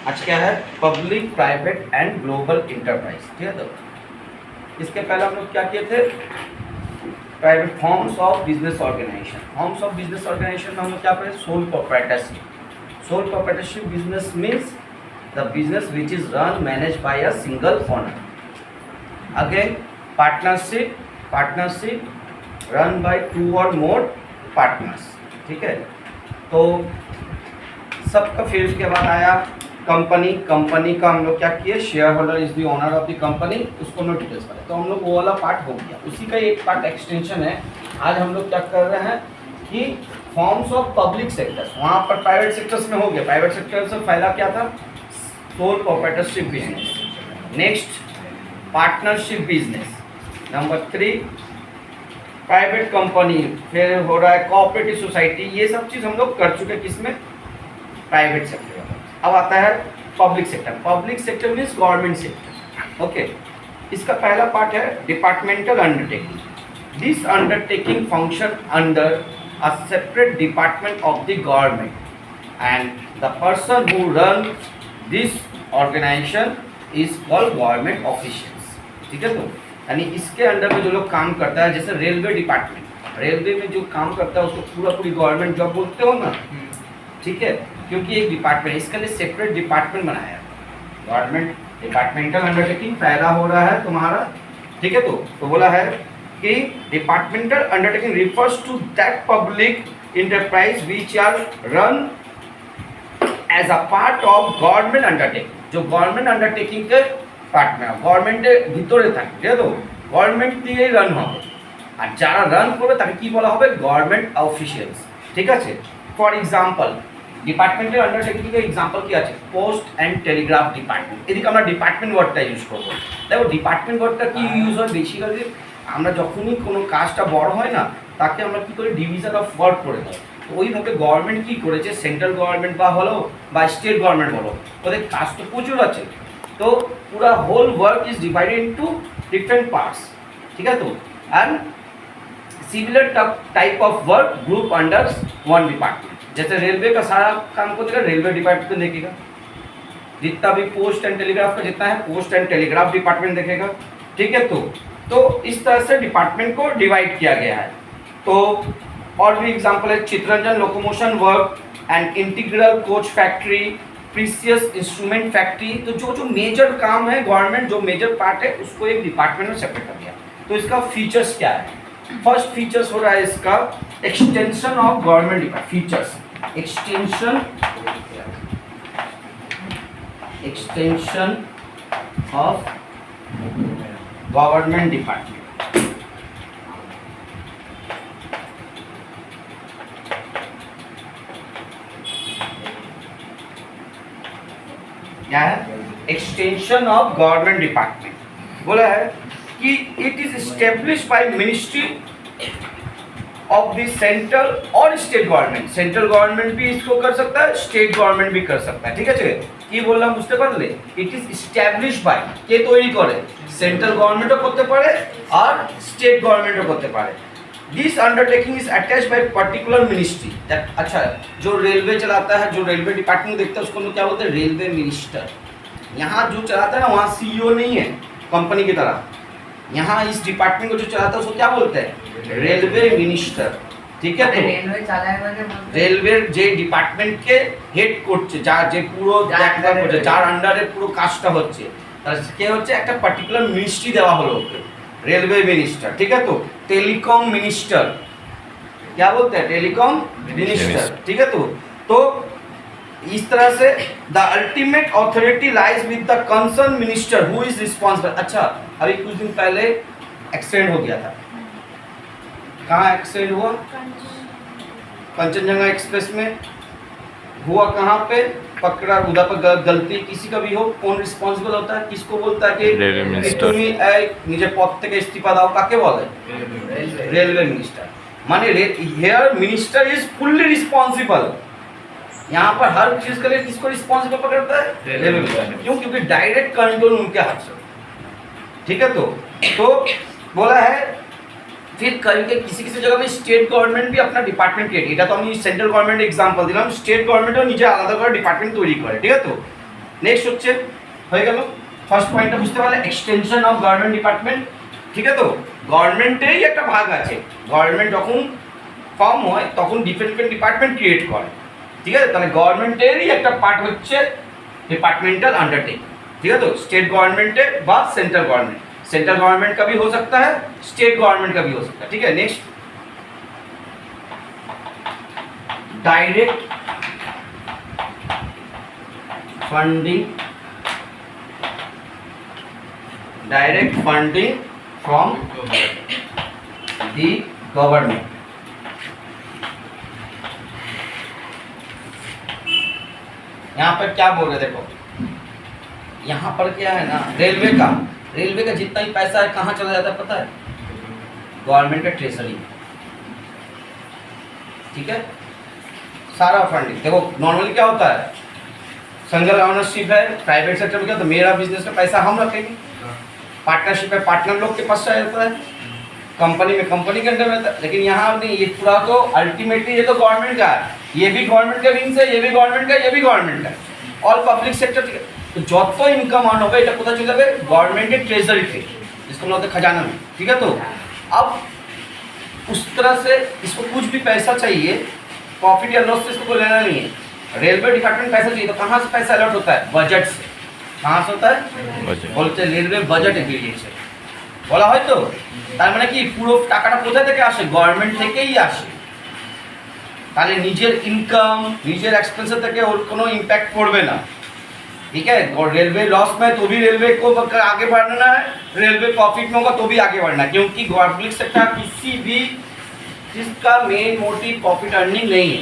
आज क्या है, public private and global enterprise. ठीक है, तो इसके पहले हम लोग क्या किए थे, private forms of business organisation. Forms of business organisation में हम लोग क्या पढ़े, sole proprietorship. Sole proprietorship business means the business which is run manage by a single owner. Again partnership, partnership run by 2 और मोर पार्टनर्स। ठीक है, तो सबका फिर उसके बाद आया कंपनी। कंपनी का हम लोग क्या किए, share holder is the owner of the company, उसको हम लोग डिटेल्स करें। तो हम लोग वो वाला पार्ट हो गया, उसी का एक पार्ट एक्सटेंशन है। आज हम लोग क्या कर रहे हैं कि फॉर्म्स ऑफ पब्लिक सेक्टर्स, वहाँ पर प्राइवेट सेक्टर्स में हो गया। प्राइवेट सेक्टर से पहला क्या था, soul proprietorship business. Next partnership business. Number 3 private company, फिर हो रहा है कोऑपरेटिव सोसाइटी। ये सब चीज़ हम लोग कर चुके किसमें, प्राइवेट सेक्टर में। अब आता है public sector. Public sector means government sector. Okay, इसका पहला पार्ट है departmental undertaking. This undertaking function under a separate department of the government and the person who run this organisation is called government officials. ठीक है, तो यानी इसके under में जो लोग काम करता है, जैसे रेलवे डिपार्टमेंट, रेलवे में जो काम करता है उसको पूरी गवर्नमेंट जॉब बोलते हो ना। ठीक है, क्योंकि एक डिपार्टमेंट, इसके लिए सेपरेट डिपार्टमेंट बनाया है गवर्नमेंट। डिपार्टमेंटल अंडरटेकिंग पहला हो रहा है तुम्हारा। ठीक है, तो बोला है कि departmental undertaking refers to that public enterprise which are run as a part of government undertaking, जो गवर्नमेंट अंडरटेकिंग के पार्ट में गवर्नमेंटेর ভিতরে থাকে। ঠিক আছে, গভর্নমেন্ট দিয়েই রান হবে, আর যারা রান করবে তাকে কি বলা হবে, গভর্নমেন্ট অফিশিয়ালস। ঠিক আছে, ফর এক্সাম্পল ডিপার্টমেন্টের আন্ডারটেকিং এর এক্সাম্পল কি আছে, পোস্ট অ্যান্ড টেলিগ্রাফ ডিপার্টমেন্ট। এদিকে আমরা ডিপার্টমেন্ট ওয়ার্ডটা ইউজ করব। দেখো ডিপার্টমেন্ট ওয়ার্ডটা কি ইউজ হয় বেসিক্যালি, আমরা যখনই কোনো কাজটা বড় হয় না, তাকে আমরা কি করি, ডিভিশন অফ ওয়ার্ক করে দেয়। তো ওইভাবে গভর্নমেন্ট কি করেছে, সেন্ট্রাল গভর্নমেন্ট বা হলো বা স্টেট গভর্নমেন্ট বলো, ওদের কাজ তো প্রচুর আছে। तो पूरा whole work is divided into different parts. ठीक है, तो and similar type of work group under one department. जैसे रेलवे का सारा काम को देगा रेलवे डिपार्टमेंट देखेगा, जितना भी पोस्ट एंड टेलीग्राफ का जितना है पोस्ट एंड टेलीग्राफ डिपार्टमेंट देखेगा। ठीक है, तो इस तरह से डिपार्टमेंट को डिवाइड किया गया है। तो और भी एग्जाम्पल है, Chitraranjan locomotion work and integral coach factory, precious instrument factory. तो जो मेजर काम है गवर्नमेंट, जो मेजर पार्ट है उसको एक डिपार्टमेंट में सेपरेट कर दिया। तो इसका फीचर्स क्या है, फर्स्ट फीचर्स हो रहा है इसका extension of government department. Features extension of government department. क्या है, एक्सटेंशन ऑफ गवर्नमेंट डिपार्टमेंट। बोला है कि it is establish by ministry of the central और स्टेट गवर्नमेंट। सेंट्रल गवर्नमेंट भी इसको कर सकता है, स्टेट गवर्नमेंट भी कर सकता है। ठीक है, কি বললাম বুঝতে পারলে, ইট ইজ এস্টাবলিশ বাই, কে তৈরি করে, সেন্ট্রাল গভর্নমেন্টও করতে পারে আর স্টেট গভর্নমেন্টও করতে পারে। This undertaking is attached bye particular ministry. अच्छा, जो रेलवे चलाता है, जो रेलवे डिपार्टमेंट देखता है उसको हम क्या बोलते हैं, रेलवे मिनिस्टर। यहाँ जो चलाता है ना वहाँ सीईओ नहीं है कंपनी की तरह, यहाँ इस डिपार्टमेंट को जो चलाता है उसको क्या बोलते हैं, रेलवे मिनिस्टर। ठीक है, तो रेलवे जे डिपार्टमेंट के हेड করছে, যার যে পুরো দেখভাল করছে, যার আন্ডারে পুরো কাজটা হচ্ছে, তার কে হচ্ছে একটা পার্টিকুলার মিনিস্ট্রি দেওয়া হলো ওকে, रेलवे मिनिस्टर। ठीक है, तो टेलीकॉम मिनिस्टर, क्या बोलते हैं, टेलीकॉम मिनिस्टर। ठीक है, तो इस तरह से the ultimate authority lies with the concern minister who is responsible. अच्छा, अभी कुछ दिन पहले एक्सीडेंट हो गया था, कहाँ एक्सीडेंट हुआ, कंचनजंगा एक्सप्रेस में हुआ। कहाँ पे पकड़ा, उधर पर गलती किसी का भी हो, कौन रिस्पॉन्सिबल होता है, किसको बोलता है कि তুমি নিজের পদ থেকে ইস্তিফা দাও, কাকে বলে, रेलवे मिनिस्टर। माने here minister is fully responsible. यहाँ पर हर चीज के लिए किसको रिस्पॉन्सिबल पकड़ता है, रेलवे मिनिस्टर। क्यों, क्योंकि डायरेक्ट कंट्रोल उनके हाथ से। ठीक है, तो बोला है फिर करके किसी किसी जगह में स्टेट गवर्नमेंट भी अपना डिपार्टमेंट क्रिएट, এটা তো আমি সেন্ট্রাল গভর্নমেন্ট एग्जांपल দিলাম, স্টেট গভর্নমেন্টও নিজে আলাদা করে ডিপার্টমেন্ট তৈরি করে। ঠিক আছে, নেক্সট হচ্ছে হয়ে গেল ফার্স্ট পয়েন্টটা বুঝতে পারলে, এক্সটেনশন অফ গভর্নমেন্ট ডিপার্টমেন্ট। ঠিক আছে, তো গভর্নমেন্টেরই একটা ভাগ আছে, গভর্নমেন্ট যখন ফর্ম হয় তখন ডিফারেন্ট ডিপার্টমেন্ট ক্রিয়েট করে। ঠিক আছে, তাহলে গভর্নমেন্টেরই একটা পার্ট হচ্ছে डिपार्टमेंटल अंडरटेकिंग। ठीक है, तो स्टेट गवर्नमेंट है व सेंट्रल गवर्नमेंट, सेंट्रल गवर्नमेंट का भी हो सकता है, स्टेट गवर्नमेंट का भी हो सकता है। ठीक है, next direct funding, direct funding from the government. यहाँ पर क्या बोल रहे, देखो यहाँ पर क्या है ना, रेलवे का जितना ही पैसा है कहाँ चला जाता है पता है, गवर्नमेंट का ट्रेजरी। ठीक है, सारा फंडिंग देखो नॉर्मली क्या होता है, सिंगल ओनरशिप है, प्राइवेट सेक्टर में क्या, तो मेरा बिजनेस का पैसा हम रखेंगे, पार्टनरशिप है पार्टनर लोग के पास जाता है, कंपनी में कंपनी के अंडर में रहता है। लेकिन यहाँ नहीं, ये पूरा तो अल्टीमेटली ये तो गवर्नमेंट का है, ये भी गवर्नमेंट का विंग्स है, ये भी गवर्नमेंट का, ये भी गवर्नमेंट का, ऑल पब्लिक सेक्टर। तो যত ইনকাম আর্ন হবে এটা কোথায় চলে যাবে, गवर्नमेंट के ट्रेजरी थे, जिसको बोलते हैं खजाना में। ठीक है, तो अब उस तरह से इसको कुछ भी पैसा चाहिए, प्रॉफिट या लॉस से इसको कोई लेना नहीं है। रेलवे डिपार्टमेंट पैसा चाहिए तो कहाँ से पैसा अलॉट होता है, बजट से। कहाँ से होता है, बोलते हैं रेलवे बजट बेরিয়েছে বলা হয়। তো তার মানে কি পুরো টাকাটা কোথা থেকে আসে, গভর্নমেন্ট থেকেই আসে। তাহলে নিজের ইনকাম নিজের এক্সপেন্সের থেকে ওর কোনো ইম্প্যাক্ট পড়বে না। ठीक है, और रेलवे लॉस में तो भी रेलवे को आगे बढ़ना है, रेलवे प्रॉफिट में होगा तो भी आगे बढ़ना है, क्योंकि पब्लिक सेक्टर किसी भी जिसका मेन मोटिव प्रॉफिट अर्निंग नहीं है।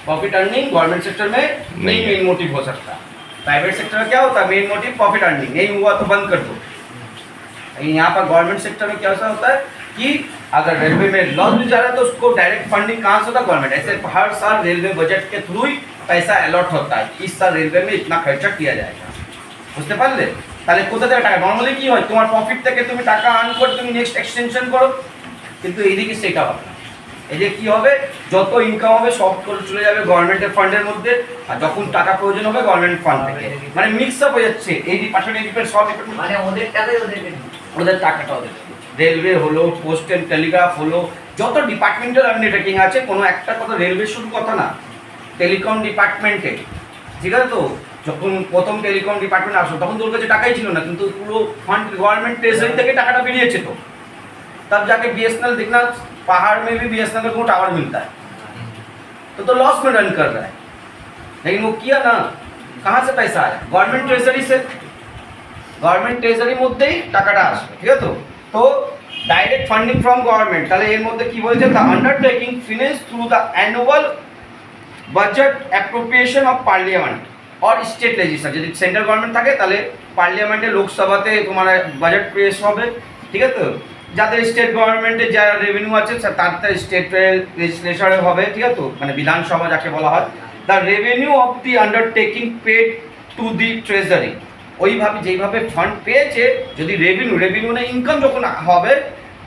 प्रॉफिट अर्निंग गवर्नमेंट सेक्टर में नहीं मेन मोटिव हो सकता, प्राइवेट सेक्टर में क्या होता है, मेन मोटिव प्रॉफिट अर्निंग, नहीं हुआ तो बंद कर दो। यहाँ पर गवर्नमेंट सेक्टर में क्या होता है कि अगर रेलवे में लॉस भी जा रहा है तो उसको डायरेक्ट फंडिंग कहाँ से होता है, गवर्नमेंट। ऐसे हर साल रेलवे बजट के थ्रू ही पैसा अलॉट होता है, इस साल रेलवे में इतना खर्चा किया जाएगा, বুঝতে পারলে। তাহলে কোথা থেকে টাকা, নর্মালি কি হয়, তোমার প্রফিট থেকে তুমি টাকা আর্ন করে তুমি নেক্সট এক্সটেনশন করো, কিন্তু এইদিকে সেটা হবে না। এই যে কি হবে, যত ইনকাম হবে সব চলে যাবে গভর্নমেন্টের ফান্ডের মধ্যে, আর যখন টাকা প্রয়োজন হবে গভর্নমেন্ট ফান্ড থেকে, মানে মিক্স আপ হয়ে যাচ্ছে। এই ডিপার্টমেন্ট এই ডিপার্টমেন্ট সব ডিপার্টমেন্ট, মানে ওদের টাকাই ওদের টাকাটা ওদের, রেলওয়ে হলো, পোস্ট অ্যান্ড টেলিগ্রাফ হলো, যত ডিপার্টমেন্টাল আন্ডারটেকিং আছে, কোনো একটা কথা রেলওয়ে শুধু কথা না, টেলিকম ডিপার্টমেন্টে। ঠিক আছে, তো যখন প্রথম টেলিকম ডিপার্টমেন্ট আসলো তখন তোর কাছে টাকাই ছিল না, কিন্তু পুরো ফান্ড गवर्नमेंट ट्रेजरी থেকে টাকাটা বেরিয়েছে। তো तब जाके बीएसएनएल देखना, पहाड़ में भी बीएसएनएल को टावर मिलता है, तो लॉस में रन कर रहा है, लेकिन वो किया ना, कहाँ से पैसा आया, गवर्नमेंट ट्रेजरी से, गवर्नमेंट ट्रेजरी মধ্যেই টাকাটা আসবে। ঠিক আছে, তো ডাইরেক্ট ফান্ডিং ফ্রম গভর্নমেন্ট, তাহলে এর মধ্যে কি বলছে, the undertaking finance through the annual budget appropriation of parliament और স্টেট লেজিসলেচার। যদি সেন্ট্রাল গভর্নমেন্ট থাকে তাহলে পার্লিয়ামেন্টে লোকসভাতে তোমার বাজেট পেশ হবে। ঠিক আছে, তো যাদের স্টেট গভর্নমেন্টে যারা রেভিনিউ আছে তাদের স্টেট লেজিসলেচারে হবে। ঠিক আছে, তো মানে বিধানসভা যাকে বলা হয়। The revenue of the undertaking paid to the treasury, ওইভাবে যেইভাবে ফান্ড পেয়েছে, যদি रेवेन्यू ने इनकम যখন হবে,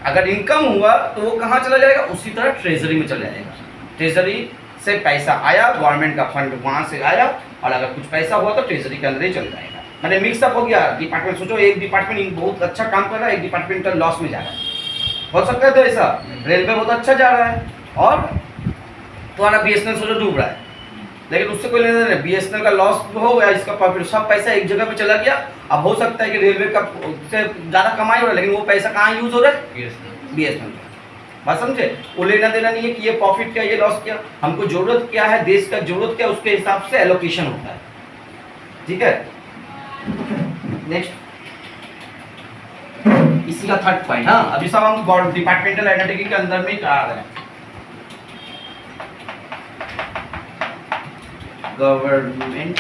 अगर इनकम हुआ तो वो कहाँ चला जाएगा, उसी तरह ट्रेजरी में चला जाएगा। ट्रेजरी से पैसा आया, गवर्नमेंट का फंड वहाँ से आया, और अगर कुछ पैसा हुआ तो ट्रेजरी के अंदर ही चल जाएगा। मैंने मिक्सअप हो गया डिपार्टमेंट, सोचो एक डिपार्टमेंट बहुत अच्छा काम कर रहा है, एक डिपार्टमेंट लॉस में जा रहा है, हो सकता है। तो ऐसा रेलवे बहुत अच्छा जा रहा है और तुम्हारा बीएसएनएल सोचो डूब रहा है, लेकिन उससे कोई लेना नहीं, बीएसएनएल का लॉस हो गया, इसका प्रॉफिट सब पैसा एक जगह पे चला गया। अब हो सकता है कि रेलवे का से ज़्यादा कमाई हो रहा है, लेकिन वो पैसा कहाँ यूज़ हो रहा है, बीएसएनएल। बात समझे, वो लेना देना नहीं है कि ये प्रॉफिट क्या ये लॉस क्या, हमको जरूरत क्या है, देश का जरूरत क्या, उसके हिसाब से एलोकेशन होता है। ठीक है, नेक्स्ट इसी का थर्ड पॉइंट। हाँ, अभी सब हम डिपार्टमेंटल अंडरटेकिंग के अंदर में ही करा रहे हैं। Government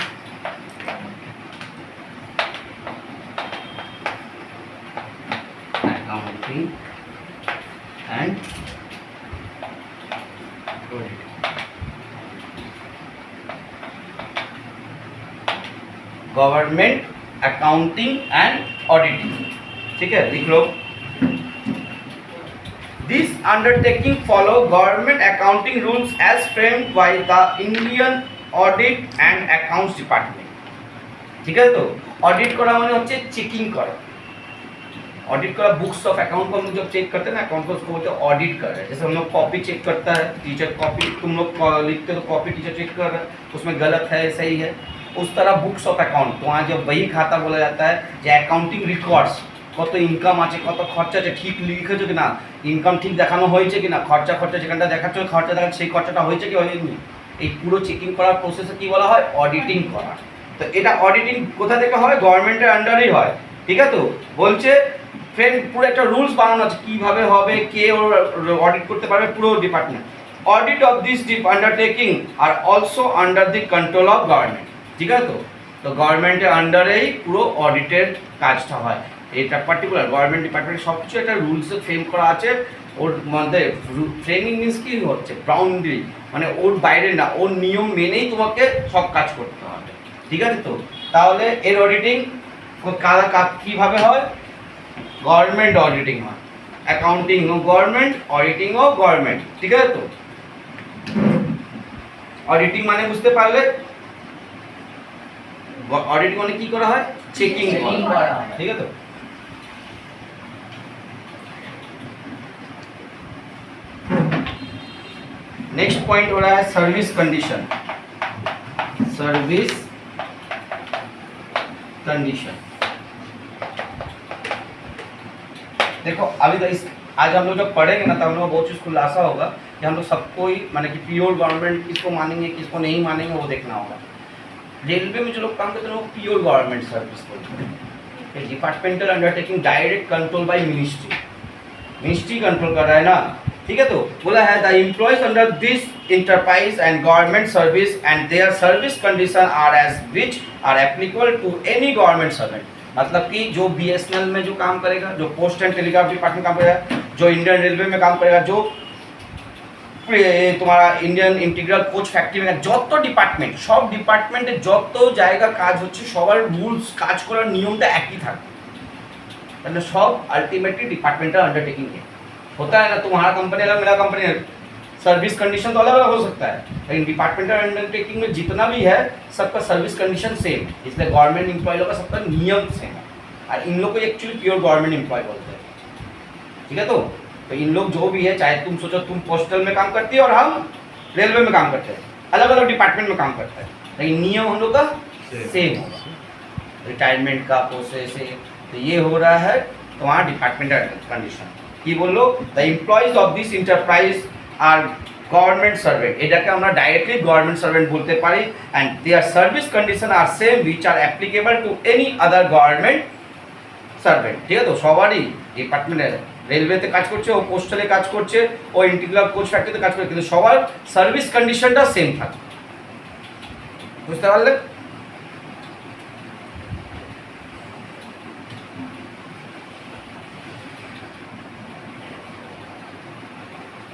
accounting and government accounting and auditing. ठीक है, लिख लो। This undertaking follow government accounting rules as framed by the Indian audit and accounts department. ঠিক আছে। তো ऑडिट করা মানে হচ্ছে চেকিং करा। ऑडिट करा बुक्स ऑफ अकाउंट को हम लोग जब चेक करते हैं ना अकाउंट को, उसको बोलते हैं ऑडिट कर रहे हैं। जैसे हम लोग कॉपी चेक करता है टीचर, कॉपी तुम लोग लिखते हो तो कॉपी टीचर चेक कर रहा है, उसमें गलत है सही है, उस तरह बुक्स ऑफ अकाउंट तो वहाँ जब वही खाता बोला जाता है जो অ্যাকাউন্টিং রিকর্ডস, কত ইনকাম আছে কত খরচা আছে ঠিক লিখেছো কি না, ইনকাম ঠিক দেখানো হয়েছে কি না, খরচা যেখানটা দেখাচ্ছ খরচা দেখাচ্ছে সেই খরচাটা হয়েছে কি হয়নি, এই পুরো চেকিং করার প্রসেসে কি বলা হয় অডিটিং করা। তো এটা অডিটিং কোথা থেকে হয়, গভর্নমেন্টের আন্ডারেই হয়। ঠিক আছে। তো বলছে ফ্রেন্ড পুরো একটা রুলস বানানো আছে কীভাবে হবে, কে ওর অডিট করতে পারবে, পুরো department. Audit of this undertaking are also under the control of government. ঠিক আছে। তো তো গভর্নমেন্টের আন্ডারেই পুরো অডিটের কাজটা হয়। এটা পার্টিকুলার গভর্নমেন্ট ডিপার্টমেন্ট সব কিছু একটা রুলসে ফ্রেম করা আছে। ওর মধ্যে ফ্রেমিং মিনস কি হচ্ছে বাউন্ডারি, মানে ওর বাইরে না, ওর নিয়ম মেনেই তোমাকে সব কাজ করতে হবে। ঠিক আছে। তো তাহলে এর অডিটিং কীভাবে হয়, গভর্নমেন্ট অডিটিং হয়, অ্যাকাউন্টিং ও গভর্নমেন্ট, অডিটিং ও গভর্নমেন্ট। ঠিক আছে। তো অডিটিং মানে বুঝতে পারলে, অডিটিং মানে কি করা হয়, চেকিং করা। ঠিক আছে। তো नेक्स्ट पॉइंट हो रहा है सर्विस कंडीशन। सर्विस कंडीशन देखो अभी तो इस आज हम लोग जब पढ़ेंगे ना तो हम लोग बहुत चीज़ खुलासा होगा कि हम लोग सबको ही माने कि प्योर गवर्नमेंट किसको मानेंगे किसको नहीं मानेंगे वो देखना होगा। रेलवे में जो लोग काम करते हैं वो प्योर गवर्नमेंट सर्विस बोलते हैं। Departmental undertaking direct control by ministry control कर रहा है ना। ठीक है। तो बोला है the employees under this enterprise and government service and their service condition are as which are applicable to any government servant. मतलब कि जो बीएसएनएल में जो काम करेगा, जो पोस्ट एंड टेलीग्राफ डिपार्टमेंट काम करेगा, जो इंडियन रेलवे में काम करेगा, जो तुम्हारा इंडियन इंटीग्रल कोच फैक्ट्री में যত ডিপার্টমেন্ট, সব ডিপার্টমেন্টে যত জায়গা কাজ হচ্ছে সবার রুলস কাজ করার নিয়মটা একই থাকবে। তাহলে সব আলটিমেটলি ডিপার্টমেন্টাল अंडरटेकिंग है होता है ना। तुम्हारा कंपनी अलग मेरा कंपनी अलग, सर्विस कंडीशन तो अलग अलग हो सकता है, लेकिन डिपार्टमेंटल अंडरटेकिंग में जितना भी है सबका सर्विस कंडीशन सेम, इसलिए गवर्नमेंट एम्प्लॉय लोग का सबका नियम सेम है। और इन लोग को एक्चुअली प्योर गवर्नमेंट एम्प्लॉय बोलते हैं। ठीक है। तो इन लोग जो भी है, चाहे तुम सोचो तुम पोस्टल में काम करती है और हम रेलवे में काम करते हैं, अलग अलग डिपार्टमेंट में काम करते हैं, लेकिन नियम हम लोग का सेम होगा। रिटायरमेंट का प्रोसेस है। तो ये हो रहा है तुम्हारा डिपार्टमेंटल कंडीशन। কি বললো, the employees of this enterprise are government servant, এটাকে আমরা ডাইরেক্টলি গভর্নমেন্ট সার্ভেন্ট বলতে পারি। And their service condition are same which are applicable to any other government servant. ঠিক আছে। তো সবারই ডিপার্টমেন্টে রেলওয়েতে কাজ করছে, ও পোস্টালে কাজ করছে, ও ইন্টিগ্রাল কোচ ফ্যাক্টরিতে কাজ করছে, কিন্তু সবার সার্ভিস কন্ডিশনটা সেম থাকে। বুঝতে পারলে?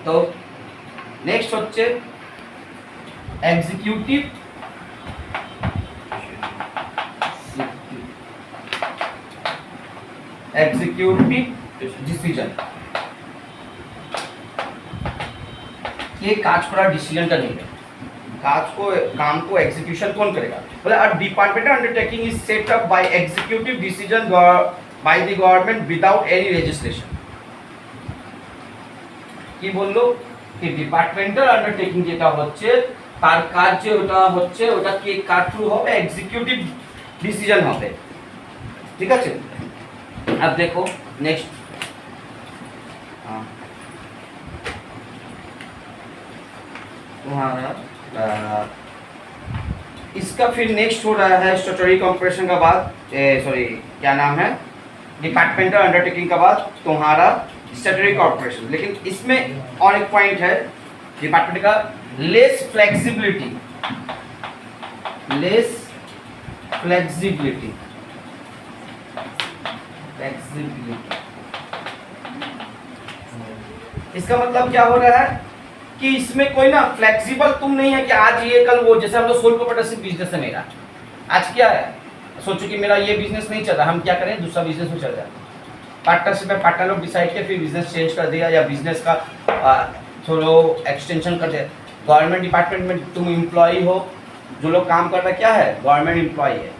तो नेक्स्ट হচ্ছে एग्जीक्यूटिव ডিসিশন। ये काज করার ডিসিশনটা নেবে, काम को एग्जीक्यूशन कौन करेगा, बोले a departmental undertaking is set up by executive decision by the government without any registration. কি বললো कि ডিপার্টমেন্টাল আন্ডারটেকিং যেটা হচ্ছে তার কাজ যে ওটা হচ্ছে ওটা কি কার থ্রু হবে, এক্সিকিউটিভ ডিসিশন হবে। ঠিক আছে। अब देखो नेक्स्ट तुम्हारा इसका फिर नेक्स्ट हो रहा है स्टैट्यूटरी कॉर्पोरेशन का बाद, सॉरी क्या नाम है, डिपार्टमेंटल अंडरटेकिंग का बाद तुम्हारा स्टैट्यूटरी कॉर्पोरेशन। लेकिन इसमें और एक पॉइंट है डिपार्टमेंट का, लेस फ्लेक्सिबिलिटी इसका मतलब क्या हो रहा है कि इसमें कोई ना फ्लेक्सिबल तुम नहीं है कि आज ये कल वो, जैसे हम लोग सोल प्रोप्राइटरशिप बिजनेस है मेरा, आज क्या है सोचो कि मेरा ये बिजनेस नहीं चल रहा, हम क्या करें दूसरा बिजनेस में चल जाए। पार्टनरशिप में पार्टनर लोग डिसाइड किया, फिर बिजनेस चेंज कर दिया या बिजनेस का थोड़ा एक्सटेंशन कर दिया। गवर्नमेंट डिपार्टमेंट में तुम एम्प्लॉय हो, जो लोग काम कर रहा है क्या है, गवर्नमेंट एम्प्लॉय है।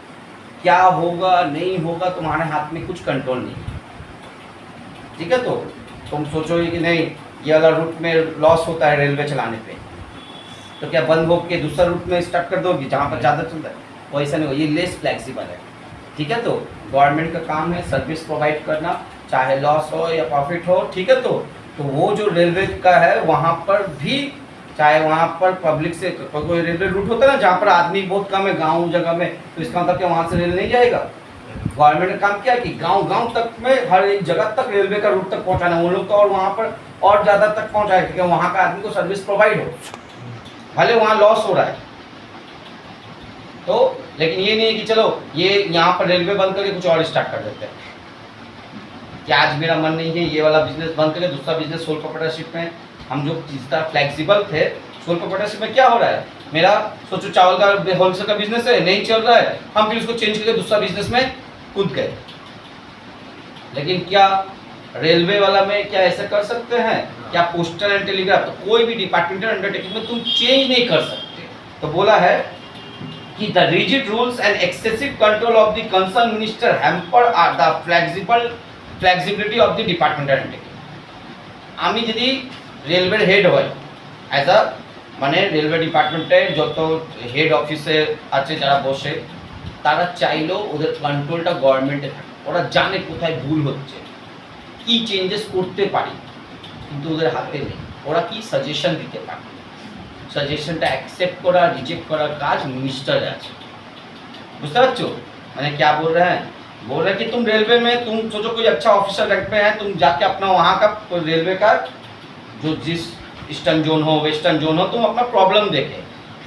क्या होगा नहीं होगा तुम्हारे हाथ में कुछ कंट्रोल नहीं है, ठीक है। तो तुम सोचोगे कि नहीं ये वाला रूट में लॉस होता है रेलवे चलाने पे, तो क्या बंद हो के दूसरा रूट में स्टार्ट कर दोगी जहाँ पर ज़्यादा चलता है? वैसा नहीं हो, ये लेस फ्लेक्सिबल है, ठीक है। तो गवर्नमेंट का काम है सर्विस प्रोवाइड करना, चाहे लॉस हो या प्रॉफिट हो, ठीक है। तो वो जो रेलवे का है वहाँ पर भी, चाहे वहाँ पर पब्लिक से कोई रेलवे रूट होता है ना जहाँ पर आदमी बहुत कम है गांव जगह में, तो इसका मतलब क्या वहाँ से रेल नहीं जाएगा? गवर्नमेंट का काम क्या है कि गांव तक में हर एक जगह तक रेलवे का रूट तक पहुँचाना, वो लोग तो और वहाँ पर और ज़्यादा तक पहुँचाए क्योंकि वहाँ का आदमी को सर्विस प्रोवाइड हो, भले वहाँ लॉस हो रहा है। तो लेकिन ये नहीं है कि चलो ये यहाँ पर रेलवे बंद करके कुछ और स्टार्ट कर देते हैं कि आज मेरा मन नहीं है ये वाला बिजनेस बंद करके दूसरा बिजनेस सोल प्रोप्राइटरशिप में हम जो जिस तरह फ्लेक्सिबल थे, सोल प्रोप्राइटरशिप में क्या हो रहा है, मेरा सोचो चावल का होलसेल का बिजनेस है नहीं चल रहा है, हम फिर उसको चेंज करके दूसरा बिजनेस में कूद गए। लेकिन क्या रेलवे वाला में क्या ऐसा कर सकते हैं? क्या पोस्टल एंड टेलीग्राफ, तो कोई भी डिपार्टमेंटल अंडरटेकिंग में तुम चेंज नहीं कर सकते। तो बोला है कि the rigid rules and excessive control of the concern minister hamper the flexibility of the departmental undertaking. आमी यदि रेलवे हेड হয় एज अ মানে রেলওয়ে ডিপার্টমেন্টে যত হেড অফিসে আছে যারা বসে তারা চাইলেও ওদের কন্ট্রোলটা গভর্নমেন্টে থাকে, ওরা জানে কোথায় ভুল হচ্ছে, কি চেঞ্জেস করতে পারি, কিন্তু ওদের হাতে নেই। ওরা কি সাজেশন দিতে পারে, সাজেশনটা অ্যাকসেপ্ট করা রিজেক্ট করার কাজ মিনিস্টারের আছে। বুঝতে পারছো মানে क्या बोल रहे हैं? बोल रहे हैं कि तुम रेलवे में तुम सोचो कोई अच्छा ऑफिसर रैंक पे है, तुम जाके अपना वहाँ का रेलवे का जो जिस ईस्टर्न जोन हो वेस्टर्न जोन हो तुम अपना प्रॉब्लम देखे,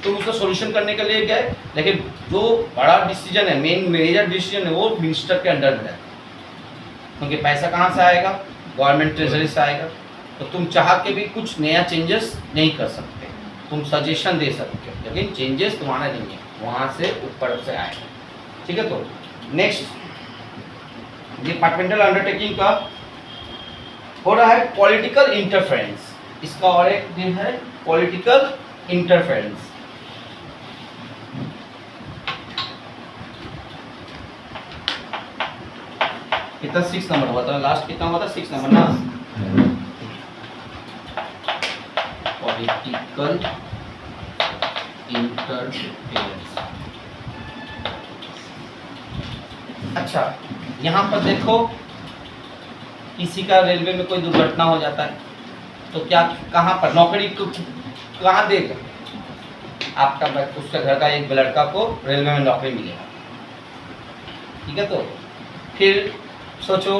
तुम उसका सोल्यूशन करने के लिए गए, लेकिन जो बड़ा डिसीजन है मेन मेजर डिसीजन है वो मिनिस्टर के अंडर में रहता है, क्योंकि पैसा कहाँ से आएगा? गवर्नमेंट ट्रेजरी से आएगा। तो तुम चाह के भी कुछ नया चेंजेस नहीं कर सकते, तुम सजेशन दे सकते हो लेकिन चेंजेस तुम्हारा नहीं है, वहाँ से ऊपर से आएगा, ठीक है। तो नेक्स्ट डिपार्टमेंटल अंडरटेकिंग का हो रहा है पॉलिटिकल इंटरफेरेंस, इसका और एक दिन है पॉलिटिकल इंटरफेरेंस। कितना 6 नंबर हुआ था लास्ट, कितना हुआ था 6 नंबर ना, पॉलिटिकल इंटरफेरेंस। अच्छा यहाँ पर देखो किसी का रेलवे में कोई दुर्घटना हो जाता है तो क्या कहाँ पर नौकरी को कहाँ देगा? आपका उसके घर का एक लड़का को रेलवे में नौकरी मिलेगा, ठीक है। तो फिर सोचो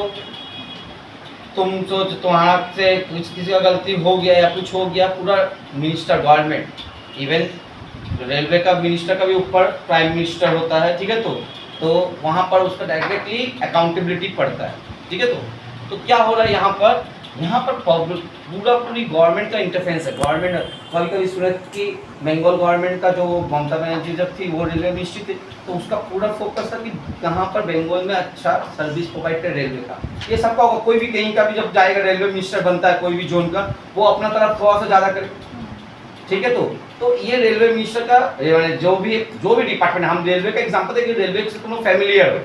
तुम सोच तुम्हारा से कुछ किसी का गलती हो गया या कुछ हो गया, पूरा मिनिस्टर गवर्नमेंट इवन रेलवे का मिनिस्टर का भी ऊपर प्राइम मिनिस्टर होता है, ठीक है। तो वहाँ पर उसका डायरेक्टली अकाउंटेबिलिटी पड़ता है, ठीक है। तो क्या हो रहा है यहाँ पर पूरी गवर्नमेंट का इंटरफेरेंस है। गवर्नमेंट कभी कभी सूरत की बंगाल गवर्नमेंट का जो ममता बनर्जी जब थी वो रेलवे मिनिस्ट्री थी, तो उसका पूरा फोकस था कि कहाँ पर बंगाल में अच्छा सर्विस प्रोवाइड करे रेलवे का। ये सबका होगा, कोई भी कहीं का भी जब जाएगा रेलवे मिनिस्टर बनता है कोई भी जोन का, वो अपना तरफ थोड़ा सा ज़्यादा करे, ठीक है। तो ये रेलवे मिनिस्टर का जो भी डिपार्टमेंट, हम रेलवे का एग्जाम्पल देखें, रेलवे से तुम फैमिलियर हो,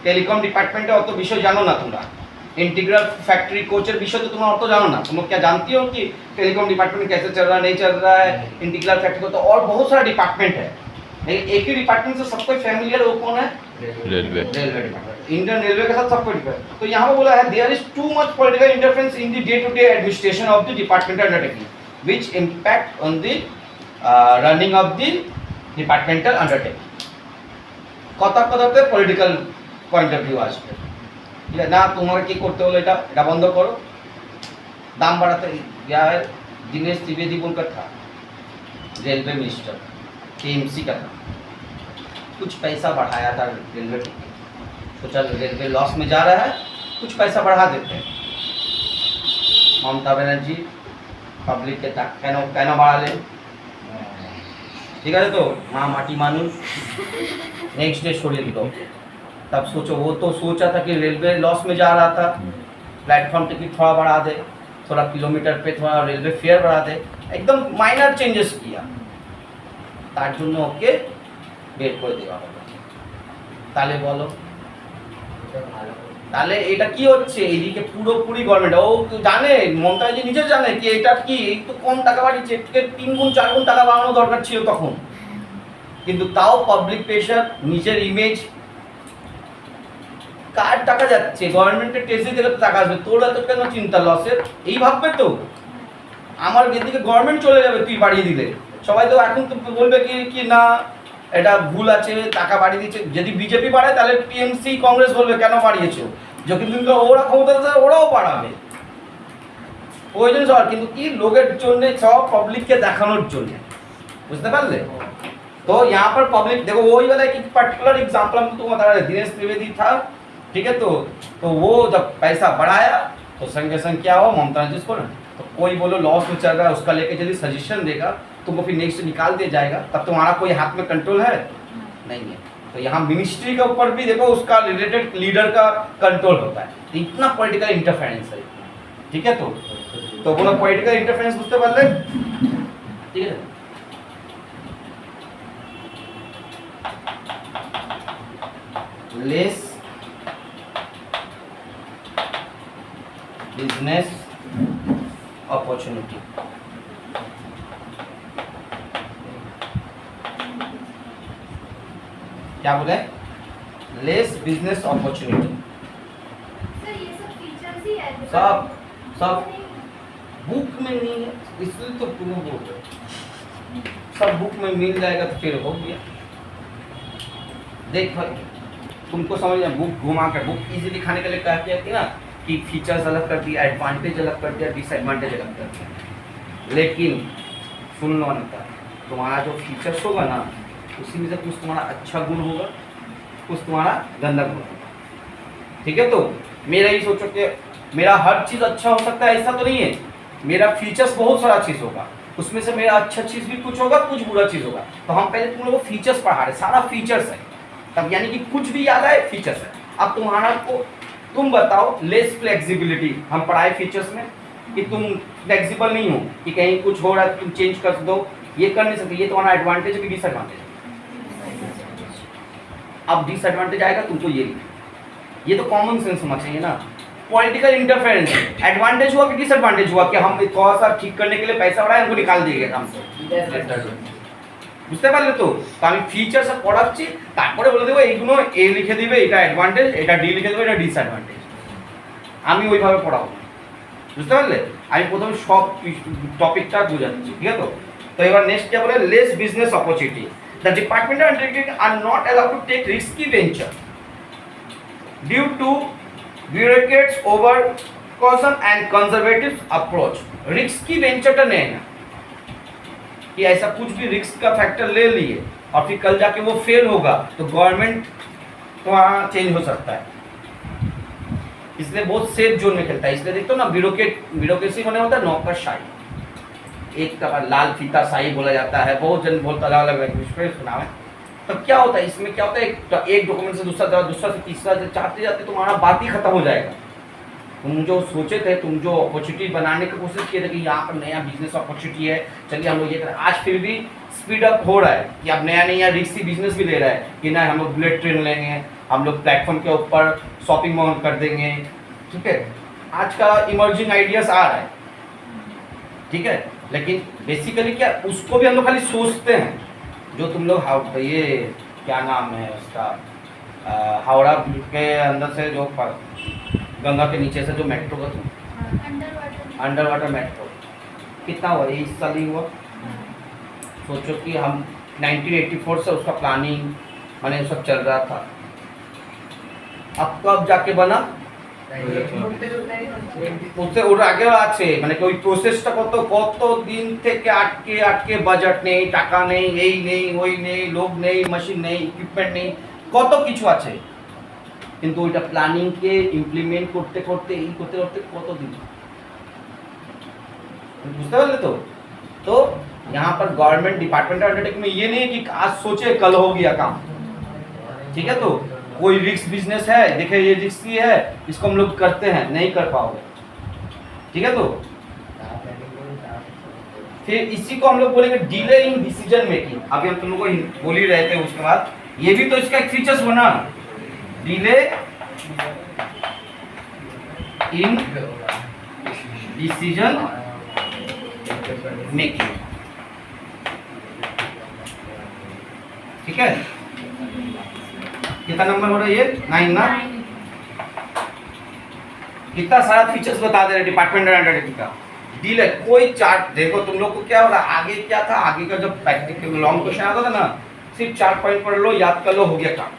टेलीकॉम डिपार्टमेंट है और तो विषय जानो ना तुम्हारा, इंटीग्रल फैक्ट्री कोचर विषय तो तुम्हारा और तो जानो ना, तुम लोग क्या जानती हो कि टेलीकॉम डिपार्टमेंट कैसे चल रहा है नहीं चल रहा है, इंटीग्रल फैक्ट्री को तो और बहुत सारा डिपार्टमेंट है, लेकिन एक ही डिपार्टमेंट से सबको फैमिलियर वो कौन है? रेलवे डिपार्टमेंट, इंडियन रेलवे के साथ सबको डिपार्टमेंट। तो यहाँ पे बोला है there is too much political interference in the day to day administration of the departmental undertaking which impact on the running of the departmental undertaking। কথাতে পলিটিক্যাল পয়েন্ট অফ ভিউ আসবে, ঠিক আছে না? তোমার কি করতে হলো, এটা বন্ধ করো, দাম বাড়াতে यार दिनेश त्रिवेदी बोलकर था रेलवे मिनिस्टर टीएमसी का था, कुछ पैसा बढ़ाया था रेलवे टिकट, सोचा रेलवे लॉस में जा रहा है कुछ पैसा बढ़ा देते हैं। ममता बनर्जी পাবলিক কে কেন বাড়ালেন, ঠিক আছে। তো মা মাটি মানুষ नेक्स्ट डे छोड़ दिया। तब सोचो वो तो सोचा था कि रेलवे लॉस में जा रहा था, प्लेटफॉर्म टिकट थोड़ा बढ़ा दे, थोड़ा किलोमीटर पे थोड़ा रेलवे फेयर बढ़ा दे, एकदम माइनर चेंजेस किया, তার জন্য ওকে বের করে দেওয়া হলো। তাহলে বলো, তাহলে এটা কি হচ্ছে, এইদিকে পুরোপুরি গভর্নমেন্ট ও জানে, মমতা ব্যানার্জি নিজে জানে কি এটা কি একটু কম টাকা বাড়িয়েছে, এর 3 গুণ 4 গুণ টাকা বাড়ানো দরকার ছিল তখন, কিন্তু তাও পাবলিক প্রেশার, নিজের ইমেজ, কার টাকা যাচ্ছে, গভর্নমেন্টের টেক্সি থেকে তো টাকা আসবে, তোর এত কেন চিন্তা লসের, এই ভাববে তো আমার এদিকে গভর্নমেন্ট চলে যাবে তুই বাড়িয়ে দিলে, সবাই তো এখন তো বলবে কি কি না এটা ভুল আছে, টাকা বাড়িয়ে দিচ্ছে, যদি বিজেপি বাড়ায় তাহলে টিএমসি কংগ্রেস বলবে কেন বাড়িয়েছো, যখন কিন্তু ওরা ক্ষমতা ওরাও বাড়াবে, প্রয়োজন সবার, কিন্তু কি লোকের জন্য সব পাবলিককে দেখানোর জন্য, বুঝতে পারলে। तो यहाँ पर पब्लिक देखो वही वाला एक पर्टिकुलर एग्जाम्पल हम तुमको बता रहे, दिनेश त्रिवेदी था, ठीक है, तो वो जब पैसा बढ़ाया तो संगे संग क्या हुआ, ममता बनर्जी को ना, तो कोई बोलो लॉस में चल रहा है उसका लेके यदि सजेशन देगा तुमको फिर नेक्स्ट निकाल दिया जाएगा, तब तुम्हारा कोई हाथ में कंट्रोल है नहीं है। तो यहाँ मिनिस्ट्री के ऊपर भी देखो उसका रिलेटेड लीडर का कंट्रोल होता है, तो इतना पॉलिटिकल इंटरफेरेंस है, ठीक है। तो बोलो पॉलिटिकल इंटरफेरेंस बुझते पारले, ठीक है। लेस बिजनेस अपॉर्चुनिटी, क्या बोले, लेस बिजनेस अपॉर्चुनिटी, ये सब फीचर्स ही है सब बुक में नहीं है, इसलिए तो तुम्हें बोल रहे, सब बुक में मिल जाएगा तो फिर हो गया। देख भाई तुमको समझ में, बुक घुमा कर बुक इजीली खाने के लिए क्या किया थी ना कि फीचर्स अलग कर दिया, एडवांटेज अलग कर दिया, डिसएडवांटेज अलग कर दिया, लेकिन सुन लो ना, तुम्हारा जो फीचर्स होगा ना उसी में से कुछ तुम्हारा अच्छा गुण होगा, कुछ तुम्हारा गंदा गुण होगा, ठीक है। तो मेरा ही सोचो कि मेरा हर चीज़ अच्छा हो सकता है ऐसा तो नहीं है, मेरा फीचर्स बहुत सारा चीज़ होगा, उसमें से मेरा अच्छा चीज़ भी कुछ होगा, कुछ बुरा चीज़ होगा, तो हम पहले तुम लोगों को फीचर्स पढ़ा रहे, सारा फीचर्स है, तब यानी कि कुछ भी याद आए फीचर्स है। अब तुम्हारा को तुम बताओ, लेस फ्लेक्सिबिलिटी हम पढ़ाए फीचर्स में कि तुम फ्लेक्सिबल नहीं हो, कि कहीं कुछ हो रहा है तुम चेंज कर दो, ये कर नहीं सकते, ये तुम्हारा एडवांटेज है कि डिसएडवांटेज है। अब डिसएडवांटेज आएगा तुमको ये तो कॉमन सेंस होना चाहिए ना। पॉलिटिकल इंटरफेरेंस एडवांटेज हुआ कि डिसएडवांटेज हुआ, कि हम थोड़ा सा ठीक करने के लिए पैसा बढ़ाए हमको निकाल दिएगा काम से, বুঝতে পারলে। তো আমি ফিচারস পড়াচ্ছি, তারপরে বলে দেবো এইগুলো এ লিখে দিবে, এটা অ্যাডভান্টেজ, এটা ডি লিখে দেবে, এটা ডিসঅ্যাডভান্টেজ, আমি ওইভাবে পড়াবো, বুঝতে পারলে। আমি প্রথমে সব টপিকটা বোঝাচ্ছি, ঠিক আছে। তো এবার নেক্সট क्या बोले, less business opportunity, the departmental undertaking are not allowed to take risky venture due to bureaucrats over caution and conservative approach. Risky वेंचरটা নেয় না, कि ऐसा कुछ भी रिस्क का फैक्टर ले लिए और फिर कल जाके वो फेल होगा तो गवर्नमेंट वहाँ चेंज हो सकता है, इसलिए बहुत सेफ जोन में खेलता है। इसलिए देखते हो ना ब्यूरोक्रेसी बने होता है नौकरशाही, एक तरह लाल फीता शाही बोला जाता है, बहुत जन बोलता अलग अलग सुना है। तो क्या होता है इसमें, क्या होता है एक डॉक्यूमेंट से दूसरा से तीसरा चाहते जाते तुम्हारा बात ही खत्म हो जाएगा। तुम जो सोचे थे, तुम जो अपॉर्चुनिटी बनाने की कोशिश किए थे कि यहाँ पर नया बिजनेस अपॉर्चुनिटी है, चलिए हम लोग ये करें, आज फिर भी स्पीड अप हो रहा है कि अब नया रिक्सी बिजनेस भी ले रहा है कि ना हम लोग बुलेट ट्रेन लेंगे, हम लोग प्लेटफॉर्म के ऊपर शॉपिंग मॉल कर देंगे, ठीक है। आज का इमर्जिंग आइडियाज आ रहा है, ठीक है। लेकिन बेसिकली क्या उसको भी हम लोग खाली सोचते हैं, जो तुम लोग ये क्या नाम है उसका, हावड़ा के अंदर से जो गंगा के नीचे से जो मेट्रो का अंडर वाटर मेट्रो कितना हुआ, ये इस साल ही हुआ। सोचो कि हम 1984 से उसका प्लानिंग मैंने सब चल रहा था, अब कब जाके बना, उससे ওর আগেও আছে, মানে কি ওই প্রসেসটা কত দিন থেকে আটকে বাজেট নেই, টাকা নেই, এই নেই, ওই নেই, লোক নেই, মেশিন নেই, ইকুইপমেন্ট নেই, কত কিছু আছে, কিন্তু ওইটা প্ল্যানিং কে ইমপ্লিমেন্ট করতে করতে কত দিন, বুঝতে পারলে। तो यहाँ पर गवर्नमेंट डिपार्टमेंटल अंडरटेकिंग में ये नहीं है कि आज सोचे कल हो गया काम, ठीक है। तो कोई रिस्क बिजनेस है, देखिए ये रिस्की है, इसको हम लोग करते हैं, नहीं कर पाओगे, ठीक है। तो फिर इसी को हम लोग बोलेंगे डिले इन डिसीजन मेकिंग। अभी हम तुम लोग को बोल ही रहे थे, उसके बाद ये भी तो इसका एक फीचर्स बना, डिले इन डिसीजन मेकिंग। ठीक है, कितना नंबर हो रहा है ये 9 ना। कितना सारा फीचर्स बता दे रहे डिपार्टमेंट एनालिटिक्स का। डिले कोई चार्ट देखो, तुम लोग को क्या हो रहा है, आगे क्या था, आगे का जब प्रैक्टिकल लॉन्ग क्वेश्चन आता था ना, सिर्फ 4 पॉइंट पढ़ लो, याद कर लो, हो गया काम।